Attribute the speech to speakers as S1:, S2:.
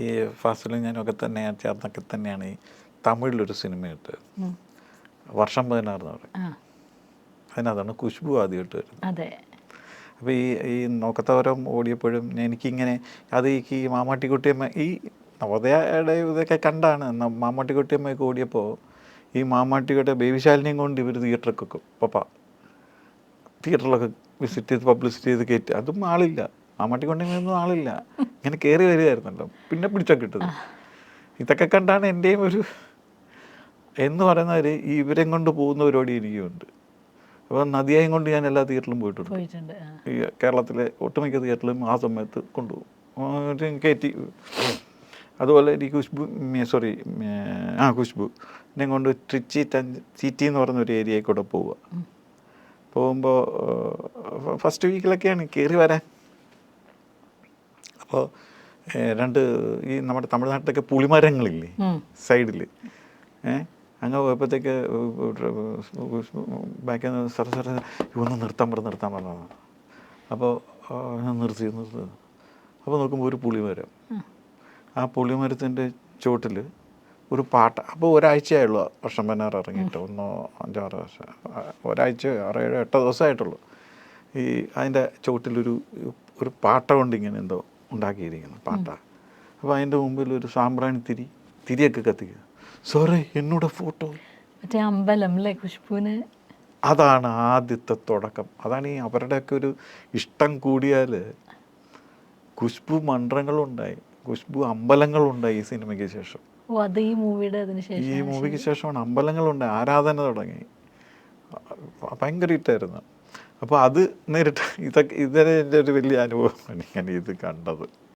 S1: ഈ ഫാസിലും ഞാനൊക്കെ തന്നെ ചേർന്നൊക്കെ തന്നെയാണ് ഈ തമിഴിലൊരു സിനിമ ഇട്ട് വർഷം 16 എന്ന് പറയും. അതിനകത്താണ് ഖുശ്ബു ആദ്യമായിട്ട് വരുന്നത്.
S2: അതെ.
S1: അപ്പോൾ ഈ നോക്കത്തവരം ഓടിയപ്പോഴും എനിക്കിങ്ങനെ അത് ഈ മാമാട്ടിക്കുട്ടിയമ്മ ഈ നവോദയയുടെ ഇതൊക്കെ കണ്ടാണ് മാമാട്ടിക്കുട്ടിയമ്മയൊക്കെ ഓടിയപ്പോൾ ഈ മാമാട്ടിയുടെ ബേബിശാലിനെയും കൊണ്ട് ഇവർ തിയേറ്ററൊക്കെ വെക്കും. തിയേറ്ററിലൊക്കെ വിസിറ്റ് ചെയ്ത് പബ്ലിസിറ്റി ചെയ്ത് കയറ്റി. അതും ആളില്ല, മാമാട്ടിക്കൊണ്ടിങ്ങനൊന്നും ആളില്ല, ഇങ്ങനെ കയറി വരികയായിരുന്നല്ലോ. പിന്നെ പിടിച്ചൊക്കെ ഇട്ടത് ഇതൊക്കെ കണ്ടാണ് എൻ്റെയും ഒരു എന്ന് പറയുന്നവർ ഈ ഇവരെ കൊണ്ട് പോകുന്ന പരിപാടി എനിക്കുണ്ട്. അപ്പോൾ നദിയായും കൊണ്ട് ഞാൻ എല്ലാ തിയേറ്ററിലും പോയിട്ടുണ്ട്. ഈ കേരളത്തിലെ ഒട്ടുമിക്ക തിയേറ്ററിലും ആ സമയത്ത് കൊണ്ടുപോകും കയറ്റി. അതുപോലെ ഈ ഖുശ്ബു എന്നെ കൊണ്ട് ട്രിച്ചി സിറ്റി എന്ന് പറയുന്ന ഒരു ഏരിയയിൽ കൂടെ പോവുക. പോകുമ്പോൾ ഫസ്റ്റ് വീക്കിലൊക്കെയാണ് കയറി വരാൻ. അപ്പോൾ ഈ നമ്മുടെ തമിഴ്നാട്ടിലൊക്കെ പുളിമരങ്ങളില്ലേ സൈഡിൽ, അങ്ങ് പോയപ്പോഴത്തേക്ക് ബാക്കിൽ നിന്ന് സാർ ഒന്ന് നിർത്താൻ പറഞ്ഞതാണ്. അപ്പോൾ നിർത്തി. അപ്പോൾ നോക്കുമ്പോൾ ഒരു പുളിമരം, ആ പുളിമരത്തിൻ്റെ ചുവട്ടിൽ ഒരു പാട്ട. അപ്പോൾ ഒരാഴ്ചയായുള്ളൂ വർഷം 16 ഇറങ്ങിയിട്ട്, 5-6 വർഷം, ഒരാഴ്ച 6-7 8 ദിവസമായിട്ടുള്ളൂ. ഈ അതിൻ്റെ ചുവട്ടിലൊരു പാട്ട കൊണ്ട് ഇങ്ങനെ എന്തോ ഉണ്ടാക്കിയിരിക്കുന്നു പാട്ട. അപ്പോൾ അതിൻ്റെ മുമ്പിൽ ഒരു സാമ്പ്രാണി തിരിയൊക്കെ കത്തിക്കുക. സാറേ എന്നോട് ഫോട്ടോ,
S2: മറ്റേ അമ്പലം അല്ലേ ഖുശ്ബുവിന്.
S1: അതാണ് ആദ്യത്തെ തുടക്കം. അതാണ് ഈ അവരുടെയൊക്കെ ഒരു ഇഷ്ടം കൂടിയാൽ ഖുശ്ബു മന്ത്രങ്ങളുണ്ടായി, ഖുശ്ബു അമ്പലങ്ങളുണ്ടായി ഈ സിനിമയ്ക്ക് ശേഷം.
S2: ഈ മൂവിക്ക്
S1: ശേഷമാണ് അമ്പലങ്ങളുണ്ടായി, ആരാധന തുടങ്ങി, ഭയങ്കര ഹിറ്റായിരുന്നു. അപ്പോൾ അത് നേരിട്ട് ഇതൊക്കെ എൻ്റെ ഒരു വലിയ അനുഭവമാണ് ഞാൻ ഇത് കണ്ടത്.